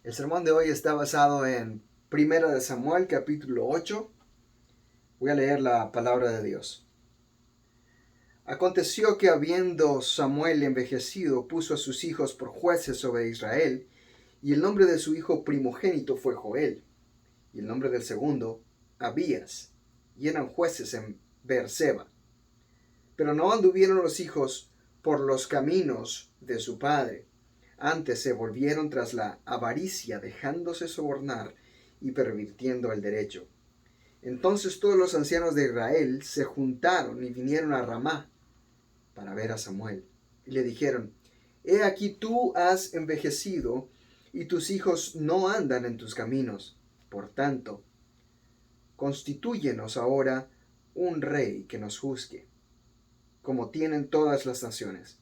El sermón de hoy está basado en Primera de Samuel, capítulo 8. Voy a leer la palabra de Dios. Aconteció que habiendo Samuel envejecido, puso a sus hijos por jueces sobre Israel, y el nombre de su hijo primogénito fue Joel, y el nombre del segundo, Abías, y eran jueces en Beerseba. Pero no anduvieron los hijos por los caminos de su padre. Antes se volvieron tras la avaricia, dejándose sobornar y pervirtiendo el derecho. Entonces todos los ancianos de Israel se juntaron y vinieron a Ramá para ver a Samuel. Y le dijeron: He aquí tú has envejecido, y tus hijos no andan en tus caminos. Por tanto, constitúyenos ahora un rey que nos juzgue, como tienen todas las naciones.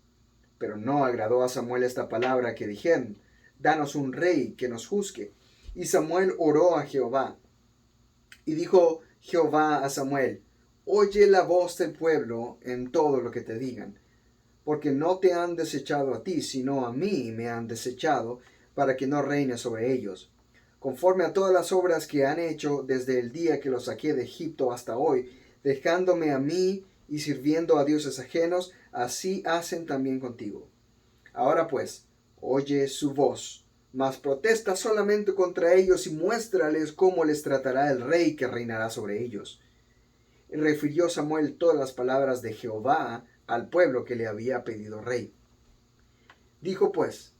Pero no agradó a Samuel esta palabra que dijeron: Danos un rey que nos juzgue. Y Samuel oró a Jehová. Y dijo Jehová a Samuel: Oye la voz del pueblo en todo lo que te digan, porque no te han desechado a ti, sino a mí me han desechado, para que no reine sobre ellos. Conforme a todas las obras que han hecho desde el día que los saqué de Egipto hasta hoy, dejándome a mí y sirviendo a dioses ajenos, así hacen también contigo. Ahora pues, oye su voz, mas protesta solamente contra ellos y muéstrales cómo les tratará el rey que reinará sobre ellos. Y refirió Samuel todas las palabras de Jehová al pueblo que le había pedido rey. Dijo pues: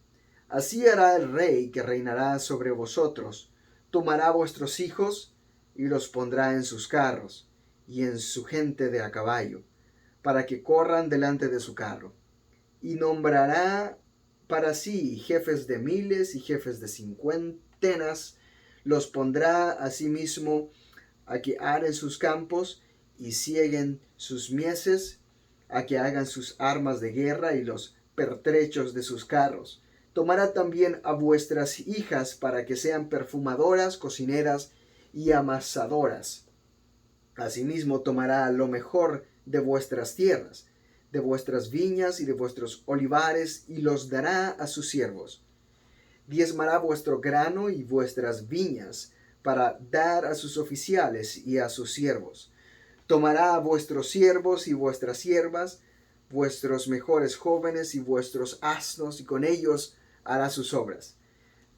Así hará el rey que reinará sobre vosotros. Tomará vuestros hijos y los pondrá en sus carros y en su gente de a caballo, para que corran delante de su carro. Y nombrará para sí jefes de miles y jefes de cincuentenas. Los pondrá asimismo a que aren sus campos y cieguen sus mieses, a que hagan sus armas de guerra y los pertrechos de sus carros. Tomará también a vuestras hijas para que sean perfumadoras, cocineras y amasadoras. Asimismo tomará lo mejor de vuestras tierras, de vuestras viñas y de vuestros olivares, y los dará a sus siervos. Diezmará vuestro grano y vuestras viñas, para dar a sus oficiales y a sus siervos. Tomará a vuestros siervos y vuestras siervas, vuestros mejores jóvenes y vuestros asnos, y con ellos hará sus obras.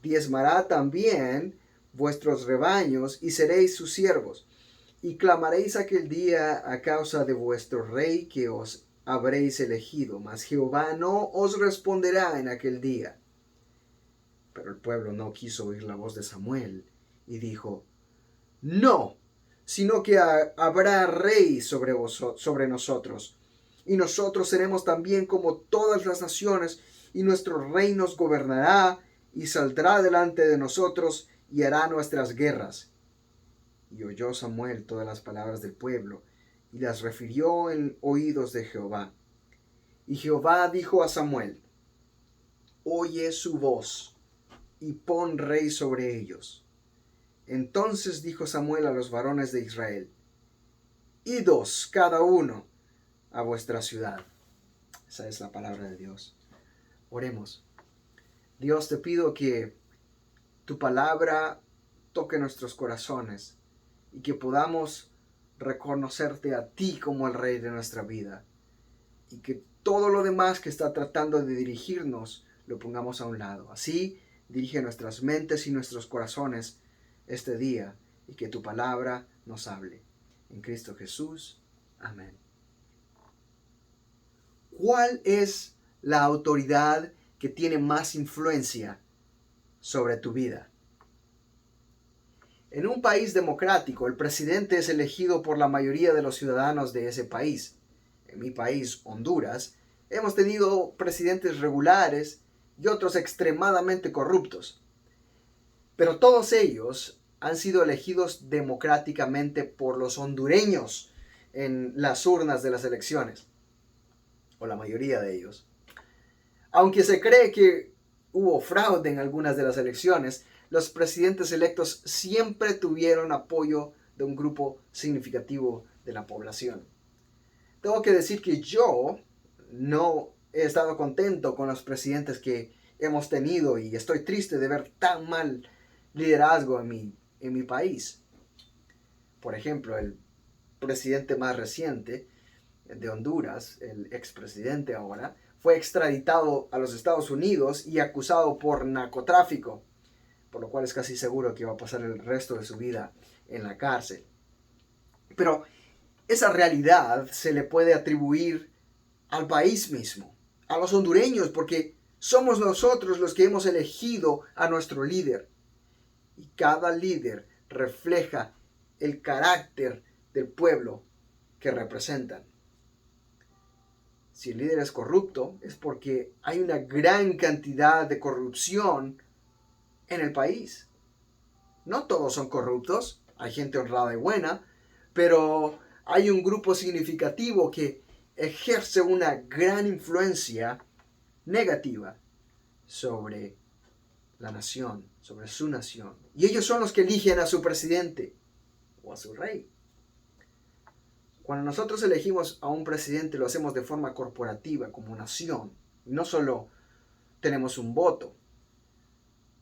Diezmará también vuestros rebaños, y seréis sus siervos. Y clamaréis aquel día a causa de vuestro rey que os habréis elegido, mas Jehová no os responderá en aquel día. Pero el pueblo no quiso oír la voz de Samuel, y dijo: No, sino que habrá rey sobre nosotros, y nosotros seremos también como todas las naciones, y nuestro rey nos gobernará, y saldrá delante de nosotros, y hará nuestras guerras. Y oyó Samuel todas las palabras del pueblo, y las refirió en oídos de Jehová. Y Jehová dijo a Samuel: Oye su voz, y pon rey sobre ellos. Entonces dijo Samuel a los varones de Israel: Idos cada uno a vuestra ciudad. Esa es la palabra de Dios. Oremos. Dios, te pido que tu palabra toque nuestros corazones y que podamos reconocerte a ti como el rey de nuestra vida, y que todo lo demás que está tratando de dirigirnos lo pongamos a un lado. Así dirige nuestras mentes y nuestros corazones este día, y que tu palabra nos hable. En Cristo Jesús. Amén. ¿Cuál es la autoridad que tiene más influencia sobre tu vida? En un país democrático, el presidente es elegido por la mayoría de los ciudadanos de ese país. En mi país, Honduras, hemos tenido presidentes regulares y otros extremadamente corruptos. Pero todos ellos han sido elegidos democráticamente por los hondureños en las urnas de las elecciones, o la mayoría de ellos. Aunque se cree que hubo fraude en algunas de las elecciones, los presidentes electos siempre tuvieron apoyo de un grupo significativo de la población. Tengo que decir que yo no he estado contento con los presidentes que hemos tenido y estoy triste de ver tan mal liderazgo en mi país. Por ejemplo, el presidente más reciente de Honduras, el expresidente ahora, fue extraditado a los Estados Unidos y acusado por narcotráfico, por lo cual es casi seguro que va a pasar el resto de su vida en la cárcel. Pero esa realidad se le puede atribuir al país mismo, a los hondureños, porque somos nosotros los que hemos elegido a nuestro líder. Y cada líder refleja el carácter del pueblo que representan. Si el líder es corrupto, es porque hay una gran cantidad de corrupción en el país. No todos son corruptos, hay gente honrada y buena, pero hay un grupo significativo que ejerce una gran influencia negativa sobre la nación, sobre su nación. Y ellos son los que eligen a su presidente o a su rey. Cuando nosotros elegimos a un presidente, lo hacemos de forma corporativa, como nación. No solo tenemos un voto,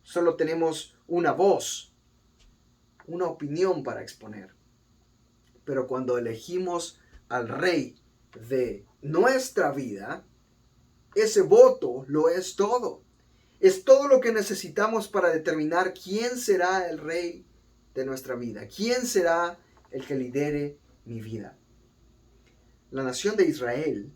solo tenemos una voz, una opinión para exponer. Pero cuando elegimos al rey de nuestra vida, ese voto lo es todo. Es todo lo que necesitamos para determinar quién será el rey de nuestra vida, quién será el que lidere mi vida. La nación de Israel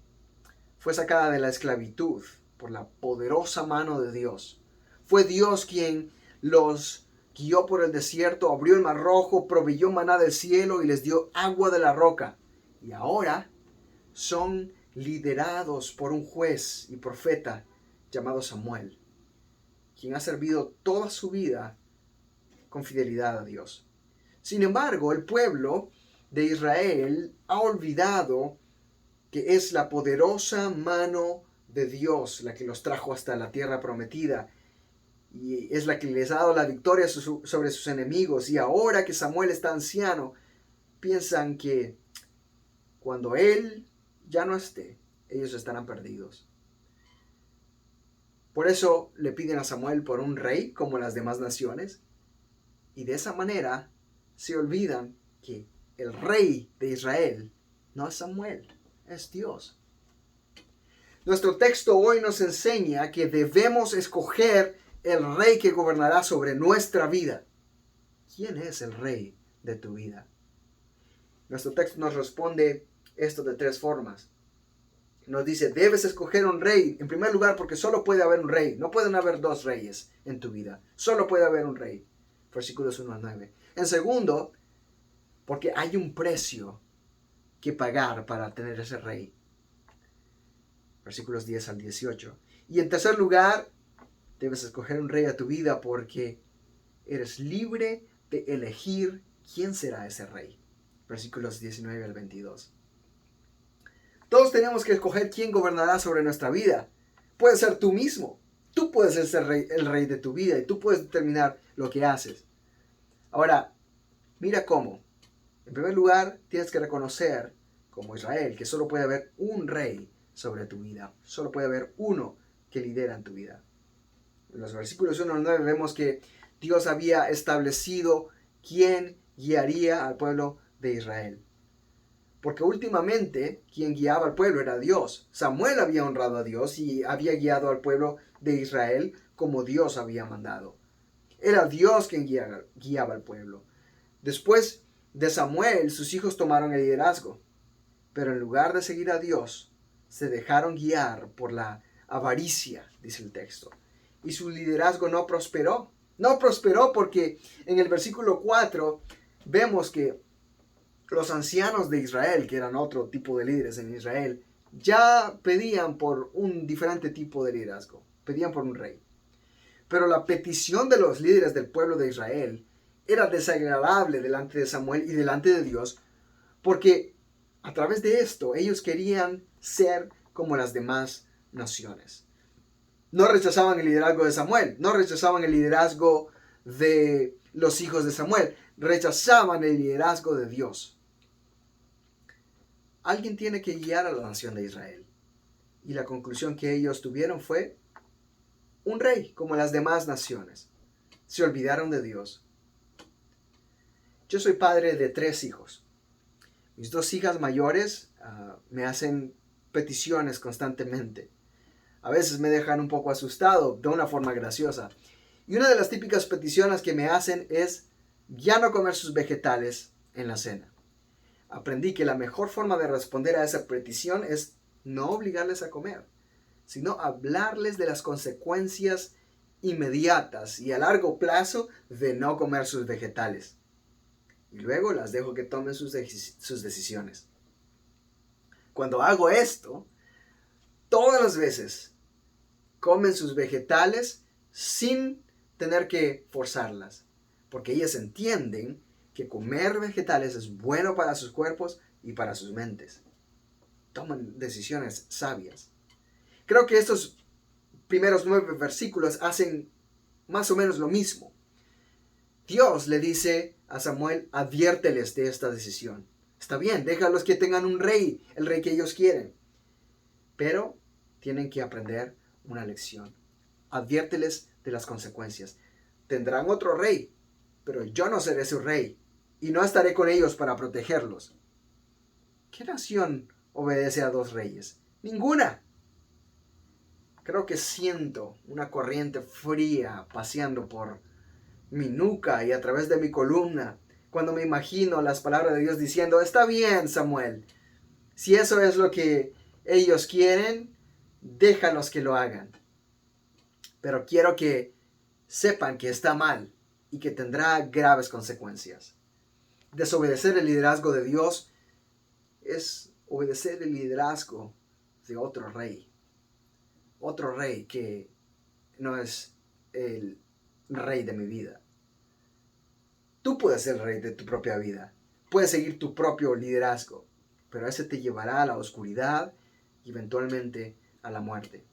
fue sacada de la esclavitud por la poderosa mano de Dios. Fue Dios quien los guió por el desierto, abrió el mar rojo, proveyó maná del cielo y les dio agua de la roca. Y ahora son liderados por un juez y profeta llamado Samuel, quien ha servido toda su vida con fidelidad a Dios. Sin embargo, el pueblo de Israel ha olvidado que es la poderosa mano de Dios la que los trajo hasta la tierra prometida y es la que les ha dado la victoria sobre sus enemigos. Y ahora que Samuel está anciano, piensan que cuando él ya no esté, ellos estarán perdidos. Por eso le piden a Samuel por un rey como las demás naciones. Y de esa manera se olvidan que el rey de Israel no es Samuel, es Dios. Nuestro texto hoy nos enseña que debemos escoger el rey que gobernará sobre nuestra vida. ¿Quién es el rey de tu vida? Nuestro texto nos responde esto de tres formas. Nos dice, debes escoger un rey, en primer lugar, porque solo puede haber un rey. No pueden haber dos reyes en tu vida. Solo puede haber un rey. Versículos 1 al 9. En segundo, porque hay un precio que pagar para tener ese rey. Versículos 10 al 18. Y en tercer lugar, debes escoger un rey a tu vida porque eres libre de elegir quién será ese rey. Versículos 19 al 22. Todos tenemos que escoger quién gobernará sobre nuestra vida. Puede ser tú mismo. Tú puedes ser el rey de tu vida y tú puedes determinar lo que haces. Ahora, mira cómo. En primer lugar, tienes que reconocer, como Israel, que solo puede haber un rey sobre tu vida. Solo puede haber uno que lidera en tu vida. En los versículos 1 al 9 vemos que Dios había establecido quién guiaría al pueblo de Israel. Porque últimamente quien guiaba al pueblo era Dios. Samuel había honrado a Dios y había guiado al pueblo de Israel como Dios había mandado. Era Dios quien guiaba al pueblo. Después de Samuel, sus hijos tomaron el liderazgo. Pero en lugar de seguir a Dios, se dejaron guiar por la avaricia, dice el texto. Y su liderazgo no prosperó. No prosperó porque en el versículo 4 vemos que los ancianos de Israel, que eran otro tipo de líderes en Israel, ya pedían por un diferente tipo de liderazgo. Pedían por un rey. Pero la petición de los líderes del pueblo de Israel era desagradable delante de Samuel y delante de Dios, porque a través de esto ellos querían ser como las demás naciones. No rechazaban el liderazgo de Samuel, no rechazaban el liderazgo de los hijos de Samuel, rechazaban el liderazgo de Dios. Alguien tiene que guiar a la nación de Israel. Y la conclusión que ellos tuvieron fue, un rey como las demás naciones. Se olvidaron de Dios. Yo soy padre de 3 hijos. Mis 2 hijas mayores me hacen peticiones constantemente. A veces me dejan un poco asustado de una forma graciosa. Y una de las típicas peticiones que me hacen es ya no comer sus vegetales en la cena. Aprendí que la mejor forma de responder a esa petición es no obligarles a comer, sino hablarles de las consecuencias inmediatas y a largo plazo de no comer sus vegetales. Y luego las dejo que tomen sus decisiones. Cuando hago esto, todas las veces comen sus vegetales sin tener que forzarlas, porque ellas entienden que comer vegetales es bueno para sus cuerpos y para sus mentes. Toman decisiones sabias. Creo que estos primeros 9 versículos hacen más o menos lo mismo. Dios le dice a Samuel, adviérteles de esta decisión. Está bien, déjalos que tengan un rey, el rey que ellos quieren. Pero tienen que aprender una lección. Adviérteles de las consecuencias. Tendrán otro rey, pero yo no seré su rey y no estaré con ellos para protegerlos. ¿Qué nación obedece a 2 reyes? Ninguna. Creo que siento una corriente fría paseando por mi nuca y a través de mi columna cuando me imagino las palabras de Dios diciendo, está bien, Samuel, si eso es lo que ellos quieren, déjalos que lo hagan. Pero quiero que sepan que está mal y que tendrá graves consecuencias. Desobedecer el liderazgo de Dios es obedecer el liderazgo de otro rey. Otro rey que no es el rey de mi vida. Tú puedes ser rey de tu propia vida. Puedes seguir tu propio liderazgo. Pero ese te llevará a la oscuridad y eventualmente a la muerte.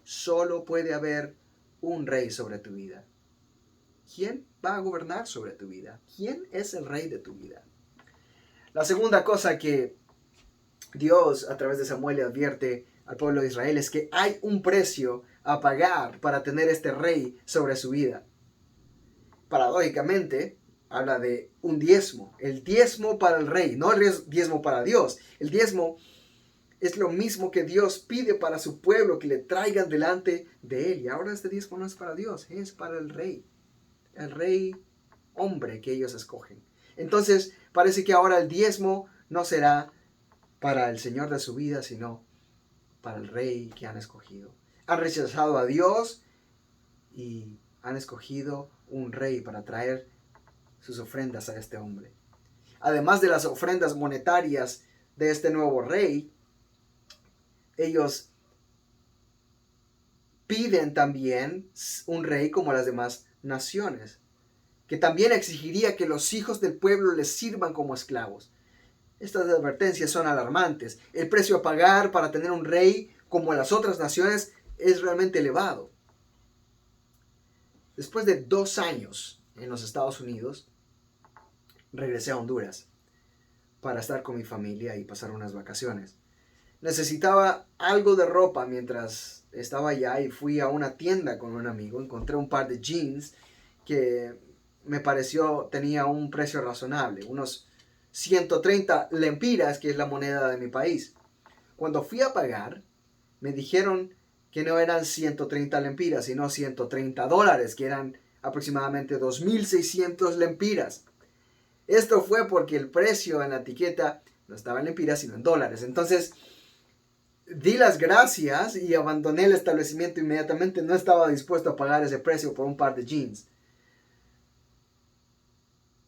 Solo puede haber un rey sobre tu vida. ¿Quién va a gobernar sobre tu vida? ¿Quién es el rey de tu vida? La segunda cosa que Dios a través de Samuel le advierte al pueblo de Israel es que hay un precio a pagar para tener este rey sobre su vida. Paradójicamente, habla de un diezmo. El diezmo para el rey, no el diezmo para Dios. El diezmo es lo mismo que Dios pide para su pueblo, que le traigan delante de él. Y ahora este diezmo no es para Dios, es para el rey hombre que ellos escogen. Entonces parece que ahora el diezmo no será para el Señor de su vida, sino para el rey que han escogido. Han rechazado a Dios y han escogido un rey para traer sus ofrendas a este hombre. Además de las ofrendas monetarias de este nuevo rey, ellos piden también un rey como las demás naciones, que también exigiría que los hijos del pueblo les sirvan como esclavos. Estas advertencias son alarmantes. El precio a pagar para tener un rey como las otras naciones es realmente elevado. Después de 2 años en los Estados Unidos, regresé a Honduras para estar con mi familia y pasar unas vacaciones. Necesitaba algo de ropa mientras estaba allá y fui a una tienda con un amigo. Encontré un par de jeans que me pareció tenía un precio razonable, unos 130 lempiras, que es la moneda de mi país. Cuando fui a pagar, me dijeron que no eran 130 lempiras, sino $130, que eran aproximadamente 2.600 lempiras. Esto fue porque el precio en la etiqueta no estaba en lempiras, sino en dólares. Entonces, di las gracias y abandoné el establecimiento inmediatamente. No estaba dispuesto a pagar ese precio por un par de jeans.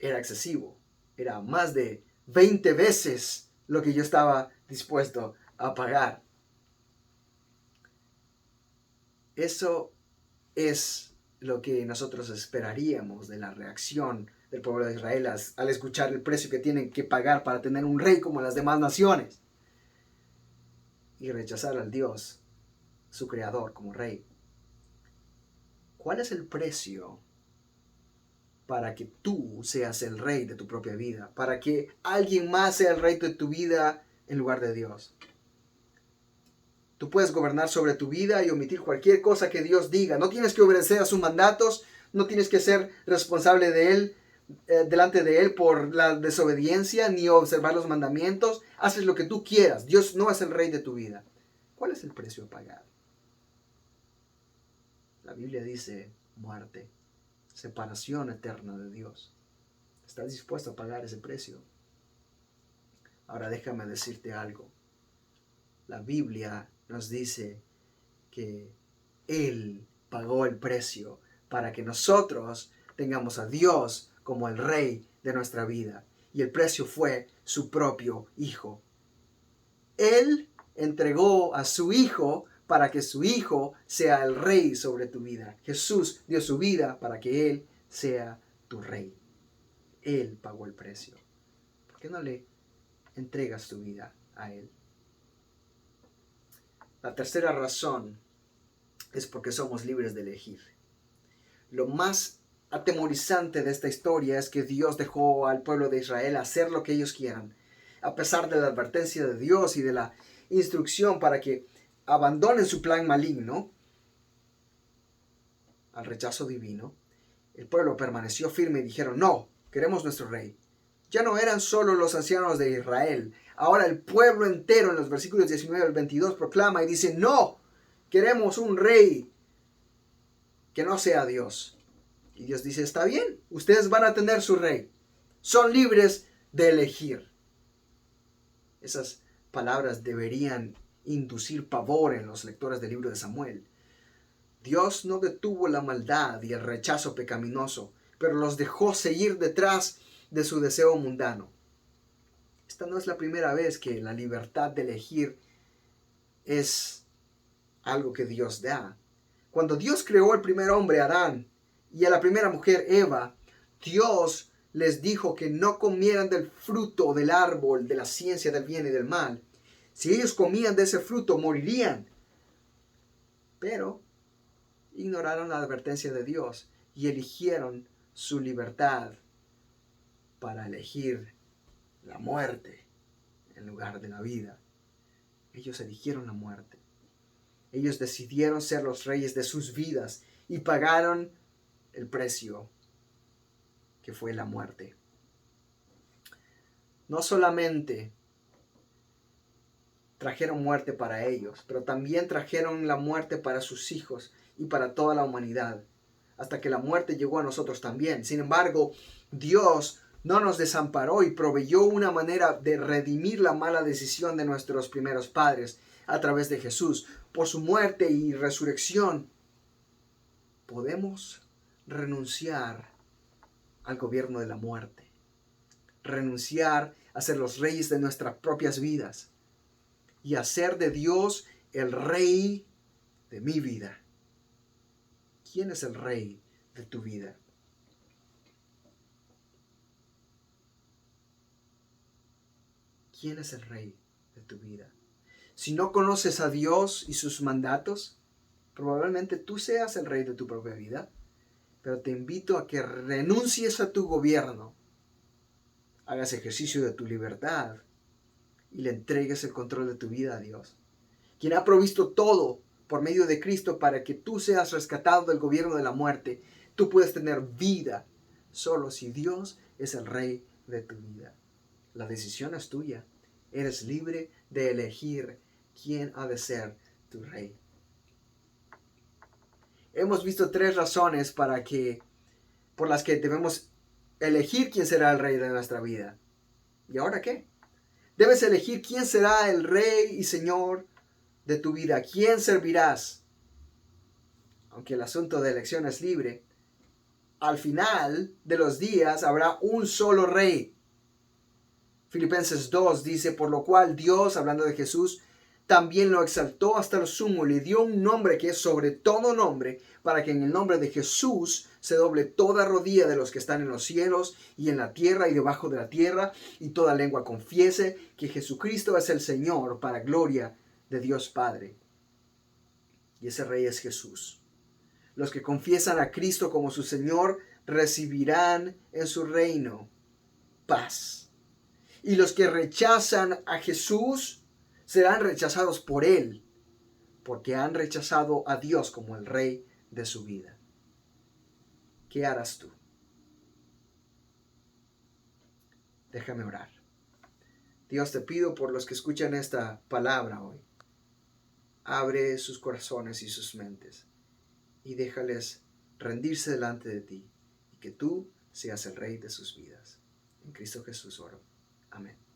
Era excesivo. Era más de 20 veces lo que yo estaba dispuesto a pagar. Eso es lo que nosotros esperaríamos de la reacción del pueblo de Israel al escuchar el precio que tienen que pagar para tener un rey como las demás naciones y rechazar al Dios, su creador, como rey. ¿Cuál es el precio para que tú seas el rey de tu propia vida? Para que alguien más sea el rey de tu vida en lugar de Dios. Tú puedes gobernar sobre tu vida y omitir cualquier cosa que Dios diga. No tienes que obedecer a sus mandatos, no tienes que ser responsable de Él, delante de Él por la desobediencia, ni observar los mandamientos. Haces lo que tú quieras. Dios no es el rey de tu vida. ¿Cuál es el precio a pagar? La Biblia dice muerte, separación eterna de Dios. ¿Estás dispuesto a pagar ese precio? Ahora déjame decirte algo. La Biblia nos dice que Él pagó el precio para que nosotros tengamos a Dios como el Rey de nuestra vida. Y el precio fue su propio Hijo. Él entregó a su Hijo para que su Hijo sea el Rey sobre tu vida. Jesús dio su vida para que Él sea tu Rey. Él pagó el precio. ¿Por qué no le entregas tu vida a Él? La tercera razón es porque somos libres de elegir. Lo más atemorizante de esta historia es que Dios dejó al pueblo de Israel hacer lo que ellos quieran, a pesar de la advertencia de Dios y de la instrucción para que abandonen su plan maligno al rechazo divino. El pueblo permaneció firme y dijeron: no, queremos nuestro rey. Ya no eran solo los ancianos de Israel. Ahora el pueblo entero, en los versículos 19 al 22, proclama y dice: no, queremos un rey que no sea Dios. Y Dios dice: está bien, ustedes van a tener su rey. Son libres de elegir. Esas palabras deberían inducir pavor en los lectores del libro de Samuel. Dios no detuvo la maldad y el rechazo pecaminoso, pero los dejó seguir detrás de su deseo mundano. Esta no es la primera vez que la libertad de elegir es algo que Dios da. Cuando Dios creó al primer hombre, Adán, y a la primera mujer, Eva, Dios les dijo que no comieran del fruto del árbol de la ciencia del bien y del mal. Si ellos comían de ese fruto, morirían. Pero ignoraron la advertencia de Dios y eligieron su libertad para elegir la muerte en lugar de la vida. Ellos eligieron la muerte. Ellos decidieron ser los reyes de sus vidas y pagaron el precio que fue la muerte. No solamente trajeron muerte para ellos, pero también trajeron la muerte para sus hijos y para toda la humanidad, hasta que la muerte llegó a nosotros también. Sin embargo, Dios no nos desamparó y proveyó una manera de redimir la mala decisión de nuestros primeros padres a través de Jesús. Por su muerte y resurrección, podemos renunciar al gobierno de la muerte, renunciar a ser los reyes de nuestras propias vidas y hacer de Dios el rey de mi vida. ¿Quién es el rey de tu vida? ¿Quién es el rey de tu vida? Si no conoces a Dios y sus mandatos, probablemente tú seas el rey de tu propia vida, pero te invito a que renuncies a tu gobierno, hagas ejercicio de tu libertad y le entregues el control de tu vida a Dios, quien ha provisto todo por medio de Cristo para que tú seas rescatado del gobierno de la muerte. Tú puedes tener vida solo si Dios es el rey de tu vida. La decisión es tuya. Eres libre de elegir quién ha de ser tu rey. Hemos visto 3 razones por las que debemos elegir quién será el rey de nuestra vida. ¿Y ahora qué? Debes elegir quién será el rey y señor de tu vida. ¿Quién servirás? Aunque el asunto de elección es libre, al final de los días habrá un solo rey. Filipenses 2 dice: por lo cual Dios, hablando de Jesús, también lo exaltó hasta lo sumo, le dio un nombre que es sobre todo nombre, para que en el nombre de Jesús se doble toda rodilla de los que están en los cielos y en la tierra y debajo de la tierra, y toda lengua confiese que Jesucristo es el Señor, para gloria de Dios Padre. Y ese rey es Jesús. Los que confiesan a Cristo como su Señor recibirán en su reino paz. Y los que rechazan a Jesús serán rechazados por Él. porque han rechazado a Dios como el Rey de su vida. ¿Qué harás tú? Déjame orar. Dios, te pido por los que escuchan esta palabra hoy. Abre sus corazones y sus mentes y déjales rendirse delante de ti y que tú seas el Rey de sus vidas. En Cristo Jesús oro. Amén.